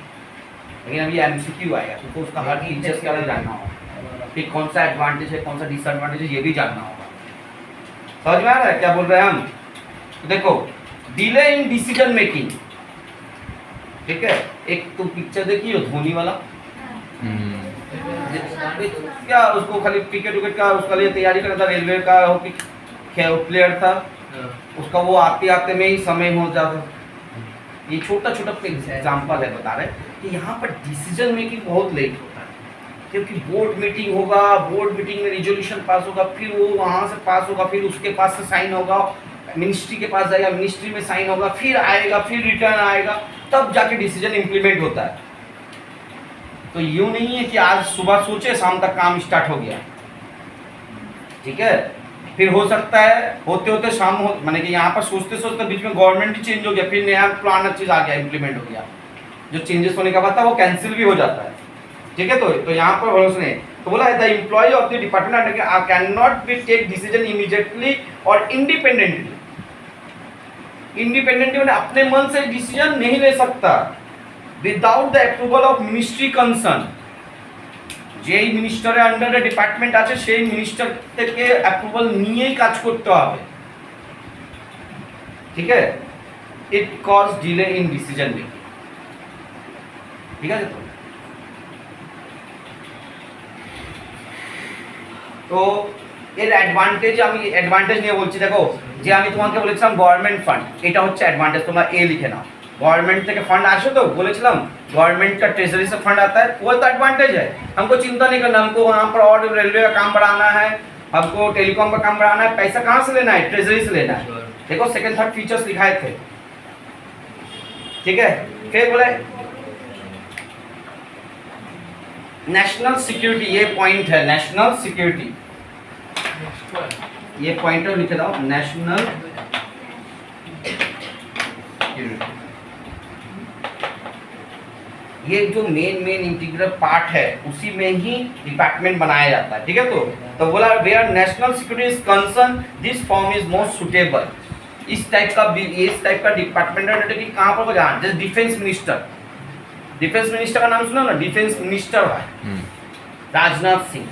लेकिन अभी एमसीक्यू आएगा तो उसका हर फीचर्स के बारे में जानना होगा, फिर कौन सा एडवांटेज है कौन सा डिसएडवांटेज है ये भी जानना होगा। समझ में आ रहा है क्या बोल रहे हैं हम? तो देखो डिले इन डिसीजन मेकिंग, ठीक है। एक तो पिक्चर देखी हो धोनी वाला, क्या उसको खाली क्रिकेट विकेट का उसका लिए तैयारी कर रहा था, रेलवे का हॉकी प्लेयर था, उसका वो आते आते में ही समय हो जाता। ये छोटा छोटा एग्जाम्पल है, बता रहे कि यहाँ पर डिसीजन मेकिंग बहुत लेट होता है, क्योंकि बोर्ड मीटिंग होगा, बोर्ड मीटिंग में रिजोल्यूशन पास होगा, फिर वो वहाँ से पास होगा, फिर उसके पास से साइन होगा, मिनिस्ट्री के पास जाएगा, मिनिस्ट्री में साइन होगा, फिर आएगा, फिर रिटर्न आएगा, तब जाके डिसीजन इम्प्लीमेंट होता है। तो यूं नहीं है कि आज सुबह सोचे शाम तक काम स्टार्ट हो गया, ठीक है। फिर हो सकता है होते होते शाम हो, माने कि यहाँ पर सोचते सोचते बीच में गवर्नमेंट ही चेंज हो गया, फिर नया पुराना चीज आ गया, इम्प्लीमेंट हो गया, जो चेंजेस होने का बाद था वो कैंसिल भी हो जाता है, ठीक है। तो यहाँ पर भरोसा नहीं, तो बोला है the employee of the department can not be take decision immediately और इंडिपेंडेंटली। इंडिपेंडेंटली मैंने अपने मन से डिसीजन नहीं ले सकता without the approval of ministry concern. যেই মিনিস্টারের আন্ডারে ডিপার্টমেন্ট আছে সেই মিনিস্টার থেকে অ্যাপ্রুভাল নিয়েই কাজ করতে হবে, ঠিক আছে। It cause delay in decision making, ঠিক আছে। তো এর অ্যাডভান্টেজ, আমি অ্যাডভান্টেজ নিয়ে বলছি। দেখো যে আমি তোমাকে বলেছিলাম গভর্নমেন্ট ফান্ড, এটা হচ্ছে অ্যাডভান্টেজ, তোমরা এ লিখে নাও। गवर्नमेंट থেকে फंड আসে तो बोलेছিলাম गवर्नमेंट का ट्रेजरी से फंड आता है, वो तो एडवांटेज है। हमको चिंता नहीं करना, हमको वहाँ पर और रेलवे का काम बढ़ाना है, हमको टेलीकॉम का काम बढ़ाना है, पैसा कहाँ से लेना है, ट्रेजरी से लेना है। देखो सेकंड थर्ड फीचर्स लिखाए थे, ठीक है। फिर बोले नेशनल सिक्योरिटी, ये पॉइंट है नेशनल सिक्योरिटी, ये पॉइंटर लिखे दाओ, नेशनल सिक्योरिटी। ये जो मेन इंटीग्रल पार्ट है उसी में ही डिपार्टमेंट बनाया जाता है, ठीक है। तो बोला where national security is concern this form is most suitable. इस टाइप का डिपार्टमेंट अंडरटेकिंग कहाँ पर जाना, जैसे डिफेंस मिनिस्टर, डिफेंस मिनिस्टर का नाम सुना ना, डिफेंस मिनिस्टर है राजनाथ सिंह,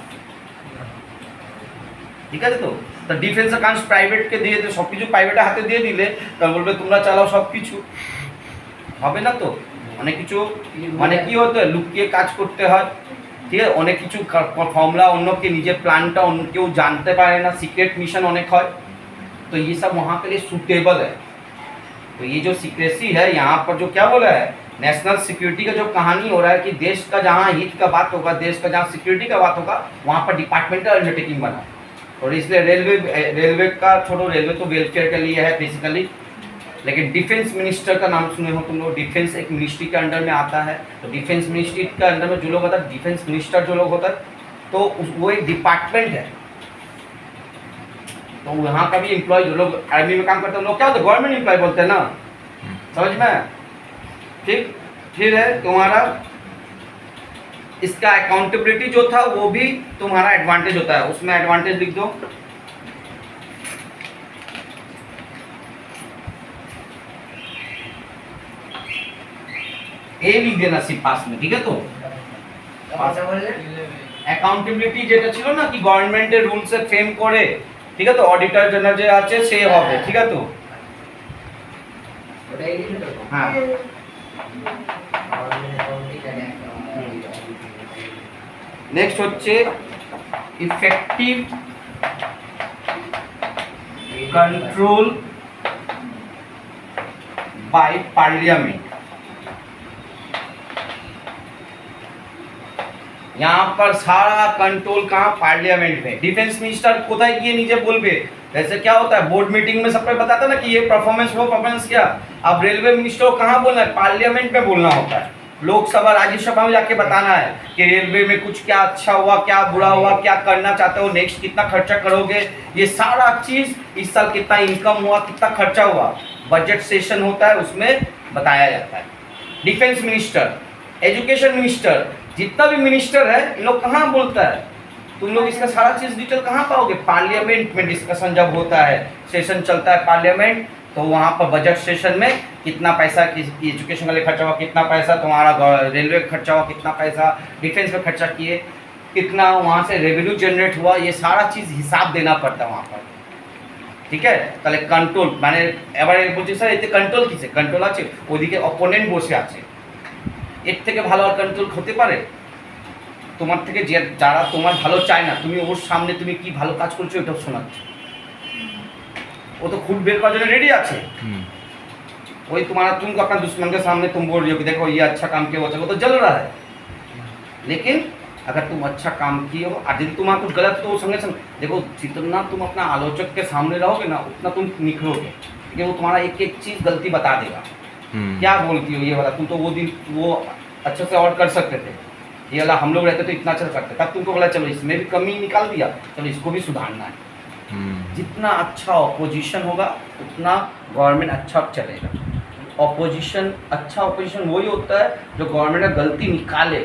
ঠিক আছে। তো ডিফেন্সের কাজ প্রাইভেটকে দিয়ে দিলে, সব কিছু প্রাইভেটের হাতে দিয়ে দিলে তাহলে বলবে তোমরা চালাও সব কিছু, হবে না। তো অনেক কিছু মানে কি হতো, লুকিয়ে কাজ করতে হয়, ঠিক আছে। অনেক কিছু ফর্মুলা অন্যকে নিজের প্ল্যানটা অন্য কেউ জানতে পারে না, সিक्रेट मिशन অনেক হয়। तो ये सब वहाँ के लिए सूटेबल है। तो ये जो सीक्रेसी है यहाँ पर जो क्या बोला है, नेशनल सिक्योरिटी का जो कहानी हो रहा है कि देश का जहाँ हित का बात होगा, देश का जहाँ सिक्योरिटी का बात होगा, वहाँ पर डिपार्टमेंटल अंडरटेकिंग बना। और इसलिए रेलवे का छोड़ो, रेलवे तो वेलफेयर के लिए है बेसिकली, लेकिन डिफेंस मिनिस्टर का नाम सुने हो तुम लोग, डिफेंस एक मिनिस्ट्री के अंडर में आता है। तो डिफेंस मिनिस्ट्री के अंडर में जो लोग होता है, डिफेंस मिनिस्टर जो लोग होता है, तो वो एक डिपार्टमेंट है। तो वहाँ का भी एम्प्लॉय जो लोग आर्मी में काम करते हैं, लोग क्या होते हैं, गवर्नमेंट एम्प्लॉय बोलते हैं ना, समझ में, ठीक। फिर है तुम्हारा इसका अकाउंटेबिलिटी जो था वो भी तुम्हारा एडवांटेज होता है, उसमें एडवांटेज लिख दो। ए लिख देना सिर्फ पास में, ठीक है। तो অ্যাকাউন্টেবিলিটি যেটা ছিল না কি গভর্নমেন্টের রুলসে ফ্রেম করে, ঠিক আছে। তো অডিটর জেনারেল যে আছে সে হবে, ঠিক আছে। তো হ্যাঁ নেক্সট হচ্ছে ইফেক্টিভ কন্ট্রোল বাই পার্লিয়ামেন্ট। यहाँ पर सारा कंट्रोल कहाँ, पार्लियामेंट में। डिफेंस मिनिस्टर कोথায় গিয়ে নিজে বলবে, जैसे क्या होता है बोर्ड मीटिंग में सबको बताता है ना कि ये परफॉर्मेंस वो परफॉर्मेंस क्या। अब रेलवे मिनिस्टर को कहाँ बोलना है, पार्लियामेंट में बोलना होता है। लोकसभा राज्यसभा में जाके बताना है कि रेलवे में कुछ क्या अच्छा हुआ, क्या बुरा हुआ, क्या करना चाहते हो, नेक्स्ट कितना खर्चा करोगे, ये सारा चीज, इस साल कितना इनकम हुआ, कितना खर्चा हुआ, बजट सेशन होता है उसमें बताया जाता है। डिफेंस मिनिस्टर, एजुकेशन मिनिस्टर, जितना भी मिनिस्टर है इन लोग कहाँ बोलता है, तुम लोग इसका सारा चीज डिटेल कहाँ पाओगे? पार्लियामेंट में डिस्कशन जब होता है, सेशन चलता है पार्लियामेंट, तो वहाँ पर बजट सेशन में कितना पैसा किसी एजुकेशन के लिए खर्चा हुआ, कितना पैसा तुम्हारा रेलवे का खर्चा हुआ, कितना पैसा डिफेंस में खर्चा किए, कितना वहाँ से रेवेन्यू जनरेट हुआ, ये सारा चीज़ हिसाब देना पड़ता है वहाँ पर। ঠিক আছে, তাহলে কন্ট্রোল মানে এবারে বলছি স্যার এতে কন্ট্রোল কিসে? কন্ট্রোল আছে, ওদিকে অপোনেন্ট বসে আছে, এর থেকে ভালো আর কন্ট্রোল হতে পারে? তোমার থেকে যে যারা তোমার ভালো চায় না, তুমি ওর সামনে তুমি কি ভালো কাজ করছো এটাও শোনাচ্ছ, वो तो खुद बेर कরার জন্য রেডি আছে। वही तुम्हारा तुमको अपना दुश्मन के सामने तुम बोल रहे हो कि देखो ये अच्छा काम किया, वो तो जल रहा है। लेकिन अगर तुम अच्छा काम किए हो और यदि तुम्हारा कुछ गलत तो संगे संग देखो, जितना तुम अपना आलोचक के सामने रहोगे ना उतना तुम निखरोगे, क्योंकि वो तुम्हारा एक एक चीज़ गलती बता देगा। क्या बोलती हो ये वाला, तुम तो वो दिन वो अच्छे से और कर सकते थे, ये वाला हम लोग रहते तो इतना अच्छा करते, तब तुमको बोला चलो इसमें भी कमी निकाल दिया, चलो इसको भी सुधारना है। जितना अच्छा ऑपोजिशन होगा उतना गवर्नमेंट अच्छा चलेगा। ऑपोजिशन, अच्छा ऑपोजिशन वही होता है जो गवर्नमेंट का गलती निकाले,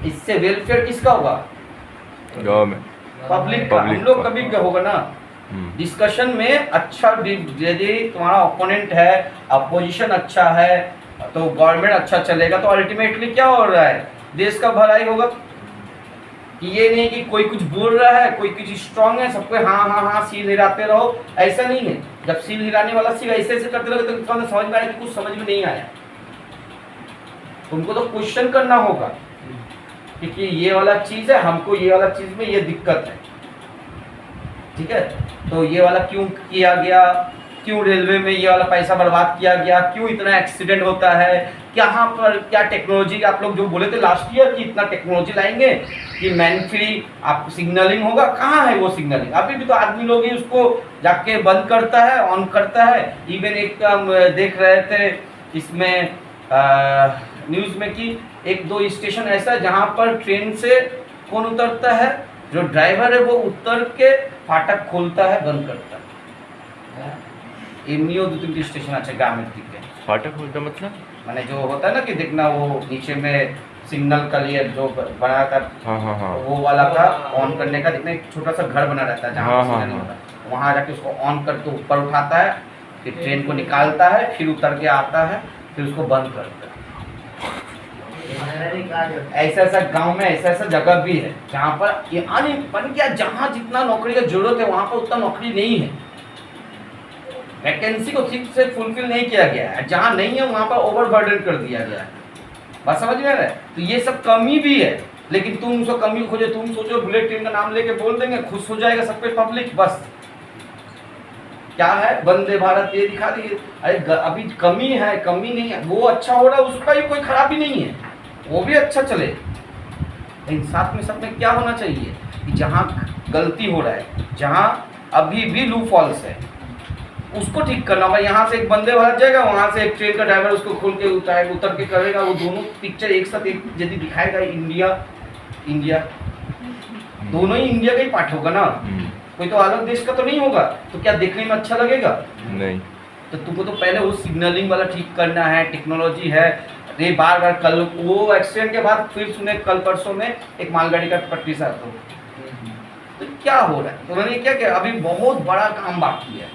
इससे वेलफेयर किसका होगा? गवर्नमेंट, पब्लिक का। हम लोग कभी क्या होगा ना डिस्कशन में, अच्छा यदि तुम्हारा ओपोनेंट है, अपोजिशन अच्छा है तो गवर्नमेंट अच्छा चलेगा, तो अल्टीमेटली क्या हो रहा है, देश का भलाई होगा। कि ये नहीं कि कोई कुछ बोल रहा है, कोई कुछ स्ट्रांग है, सबको हाँ हाँ हाँ सील हिलाते रहो, ऐसा नहीं है। जब सील हिलाने वाला सील ऐसे ऐसे करते रहोगे तो समझ में आएगा कि कुछ समझ में नहीं आया, तुमको तो क्वेश्चन करना होगा क्योंकि ये वाला चीज़ है, हमको ये वाला चीज़ में ये दिक्कत है, ठीक है, तो ये वाला क्यों किया गया, क्यों रेलवे में ये वाला पैसा बर्बाद किया गया, क्यों इतना एक्सीडेंट होता है, यहाँ पर क्या टेक्नोलॉजी, आप लोग जो बोले थे लास्ट ईयर कि इतना टेक्नोलॉजी लाएंगे कि मैन फ्री आप सिग्नलिंग होगा, कहाँ है वो सिग्नलिंग? अभी भी तो आदमी लोग ही उसको जाके बंद करता है, ऑन करता है। इवन एक देख रहे थे इसमें न्यूज़ में कि एक दो स्टेशन ऐसा है जहाँ पर ट्रेन से कौन उतरता है, जो ड्राइवर है वो उतर के फाटक खोलता है, बंद करता है। एमनियो दो तीन स्टेशन আছে গ্রামের দিকে। फाटक खोलता मतलब माने जो होता है ना कि देखना वो नीचे में सिग्नल का लिए जो बना रहता है, हाँ वो वाला का ऑन करने का, देखना एक छोटा सा घर बना रहता है जहाँ सिग्नल नहीं होता, वहाँ जाके उसको ऑन करके ऊपर उठाता है, फिर ट्रेन को निकालता है, फिर उतर के आता है, फिर उसको बंद करता है। ऐसा ऐसा गांव में ऐसा ऐसा जगह भी है जहाँ पर ये बन गया, जहाँ जितना नौकरी का जरूरत है वहाँ पर उतना नौकरी नहीं है, वैकेंसी को ठीक से फुलफिल नहीं किया गया है, जहाँ नहीं है वहाँ पर ओवरबर्डन कर दिया गया है। बात समझ में आ रहा है? तो ये सब कमी भी है, लेकिन तुम उसको कमी खोजो, तुम सोचो बुलेट ट्रेन का नाम लेके बोल देंगे, खुश हो जाएगा सब पे पब्लिक, बस क्या है वंदे भारत ये दिखा दिए। अरे अभी कमी है, कमी नहीं है, वो अच्छा हो रहा है, उसका भी कोई खराबी नहीं है, वो भी अच्छा चले, लेकिन साथ में सब में क्या होना चाहिए कि जहाँ गलती हो रहा है, जहाँ अभी भी लू फॉल्स है, उसको ठीक करना होगा। यहाँ से एक बंदे भारत जाएगा, वहाँ से एक ट्रेन का ड्राइवर उसको खोल के उतर के करेगा, वो दोनों पिक्चर एक साथ एक यदि दिखाएगा, इंडिया इंडिया दोनों ही इंडिया का ही पार्ट होगा ना, कोई तो अलग देश का तो नहीं होगा, तो क्या देखने में अच्छा लगेगा? नहीं। तो तुमको तो पहले वो सिग्नलिंग वाला ठीक करना है, टेक्नोलॉजी है। ये बार बार कल वो एक्सीडेंट के बाद फिर सुने कल परसों में एक मालगाड़ी का पटरी सा, तो क्या हो रहा है? तो उन्होंने क्या किया, अभी बहुत बड़ा काम बाकी है,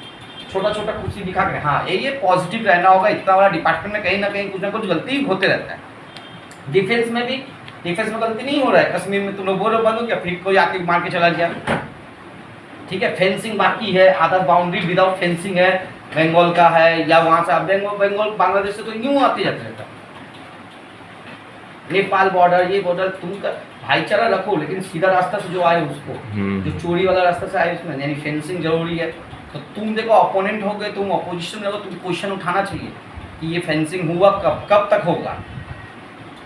छोटा छोटा कुछ ही दिखा के, हाँ ये पॉजिटिव रहना होगा। इतना बड़ा डिपार्टमेंट में कहीं ना कहीं कुछ ना कुछ गलती होते रहता है। डिफेंस में भी, डिफेंस में गलती नहीं हो रहा है, कश्मीर में तुम लोग बोल बंद हो गया, फिर कोई आके मार के चला गया, ठीक है। फेंसिंग बाकी है, आधा बाउंड्री विदाउट फेंसिंग है, बंगाल का है, या वहाँ से आप बंगाल बांग्लादेश से तो यूँ आते जाते रहता, नेपाल बॉर्डर, ये बॉर्डर, तुम का भाईचारा रखो, लेकिन सीधा रास्ता से जो आए उसको, जो चोरी वाला रास्ता से आए उसमें यानी फेंसिंग जरूरी है। तो तुम देखो अपोनेंट हो गए, तुम अपोजिशन में हो, तुम क्वेश्चन उठाना चाहिए कि ये फेंसिंग हुआ कब तक होगा।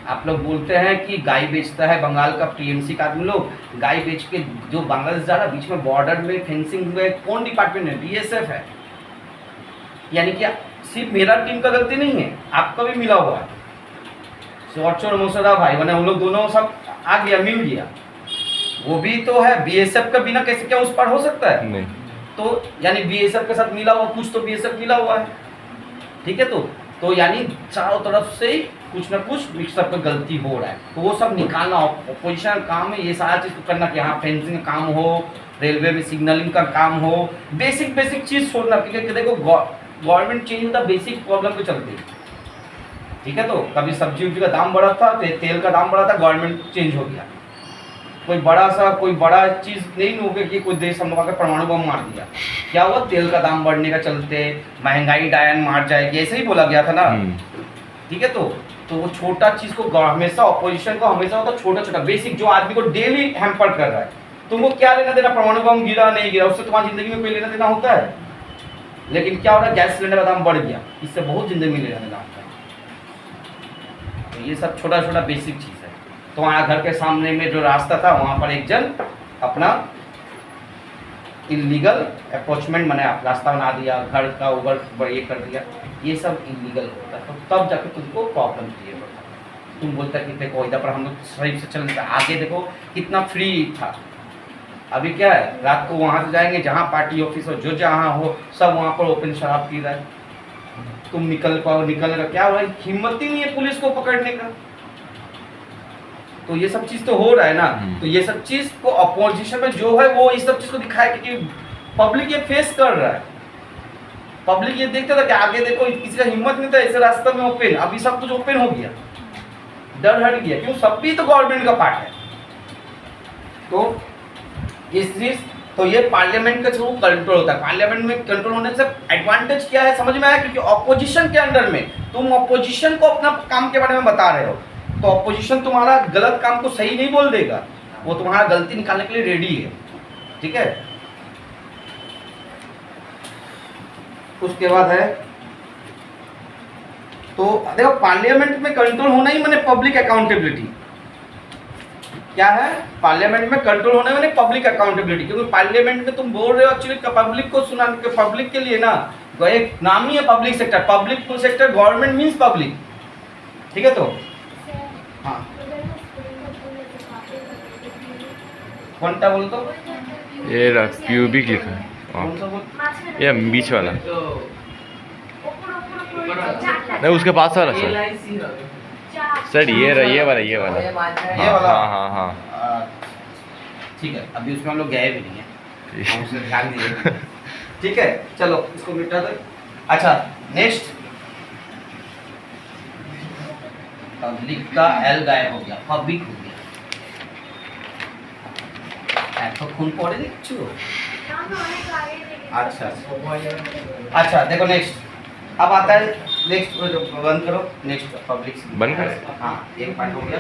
आप लोग बोलते हैं कि गाय बेचता है बंगाल का टीएमसी का आदमी लोग, गाय बेच के जो बांग्लादेश जा रहा, बीच में बॉर्डर में फेंसिंग हुए, कौन डिपार्टमेंट है? बीएसएफ है। यानी कि सिर्फ मेरा टीम का गलती नहीं है, आपका भी मिला हुआ है, चौर मुर्शिदा भाई मैंने उन लोग दोनों सब आ गया, मिल गया। वो भी तो है, बीएसएफ का बिना कैसे क्या उस पर हो सकता है? नहीं। तो यानी बीएसएफ के साथ मिला हुआ कुछ तो बीएसएफ मिला हुआ है, ठीक है। तो यानी चारों तरफ से ही कुछ ना कुछ मिक्सअप पे गलती हो रहा है, तो वो सब निकालना ऑपोजिशन का काम है। ये सारा चीज़ को करना कि हाँ फेंसिंग का काम हो, रेलवे में सिग्नलिंग का काम हो, बेसिक चीज़ छोड़ना। क्योंकि देखो गवर्नमेंट चेंज होता बेसिक प्रॉब्लम के चलते, ठीक है। तो कभी सब्जी उब्जी का दाम बढ़ा था, तेल का दाम बढ़ा था, गवर्नमेंट चेंज हो गया। कोई बड़ा चीज़ नहीं हो गया कि कोई देश हम लोग आकर परमाणु बम मार दिया। क्या हुआ? तेल का दाम बढ़ने का चलते महंगाई डायन मार जाएगी, ऐसे ही बोला गया था ना, ठीक है। तो वो छोटा चीज़ को हमेशा ऑपोजिशन को हमेशा होता छोटा बेसिक जो आदमी को डेली हैम्पर कर रहा है। तुमको क्या लेना देना परमाणु बम गिरा नहीं गिरा, उससे तुम्हारी जिंदगी में कोई लेना देना होता है? लेकिन क्या हो रहा है, गैस सिलेंडर का दाम बढ़ गया, इससे बहुत जिंदगी में लेना देना होता है। तो ये सब छोटा बेसिक चीज़ है। तो वहाँ घर के सामने में जो रास्ता था वहाँ पर एक जन अपना इलीगल अप्रोचमेंट मैंने रास्ता बना दिया, घर का ऊपर ये कर दिया, ये सब इलीगल होता है। तो तब जाके तुमको प्रॉब्लम क्रिएट होता है। तुम बोलता कि देखो इधर पर हम लोग सही से चल, आगे देखो कितना फ्री था। अभी क्या है, रात को वहाँ से जाएंगे जहाँ पार्टी ऑफिस हो, जो जहाँ हो, सब वहाँ पर ओपन शराब पी रहा है। तुम निकल पाओ, निकलने का क्या हो रहा है? हिम्मत ही नहीं है पुलिस को पकड़ने का। तो ये सब चीज़ तो हो रहा है ना। तो ये सब चीज़ को अपोजिशन में जो है वो इस सब चीज़ को दिखाया कि पब्लिक ये फेस कर रहा है। पब्लिक ये देखता था कि आगे देखो किसी का हिम्मत नहीं था ऐसे रास्ते में ओपन, अभी सब कुछ ओपन हो गया, डर हट गया। क्यों? सब भी तो गवर्नमेंट का पार्ट है। तो इस चीज़ तो ये पार्लियामेंट के थ्रू कंट्रोल होता है। पार्लियामेंट में कंट्रोल होने से एडवांटेज क्या है समझ में आया? क्योंकि ऑपोजिशन के अंडर में तुम ऑपोजिशन को अपना काम के बारे में बता रहे हो, तो ऑपोजिशन तुम्हारा गलत काम को सही नहीं बोल देगा, वो तुम्हारा गलती निकालने के लिए रेडी है, ठीक है। उसके बाद है तो देखो पार्लियामेंट में कंट्रोल होना ही माने पब्लिक अकाउंटेबिलिटी। क्या है? पार्लियामेंट में कंट्रोल होने वाले पब्लिक अकाउंटेबिलिटी। क्योंकि पार्लियामेंट में तुम बोल रहे हो एक्चुअली पब्लिक को सुना, पब्लिक के लिए ना, एक नाम ही है public sector. Public sector government means public, ठीक है। तो हाँ कौनटा बोल तो ये क्यूबिक लिखा है। कौन सा बोल? ये बीच वाला नहीं, उसके पास वाला सर ये वाला हाँ ठीक है। अभी उसमें हम लोग गए भी नहीं है, हम उसमें ध्यान नहीं देंगे, ठीक है। चलो इसको मिटा दो। अच्छा नेक्स्ट, पब्लिक का एल गायब हो गया, पब्लिक हो गया। तो खून पड़े देखो। अच्छा देखो नेक्स्ट, अब आता है नेक्स्ट, बंद करो। नेक्स्ट पब्लिक बंद कर। हाँ एक पॉइंट हो गया।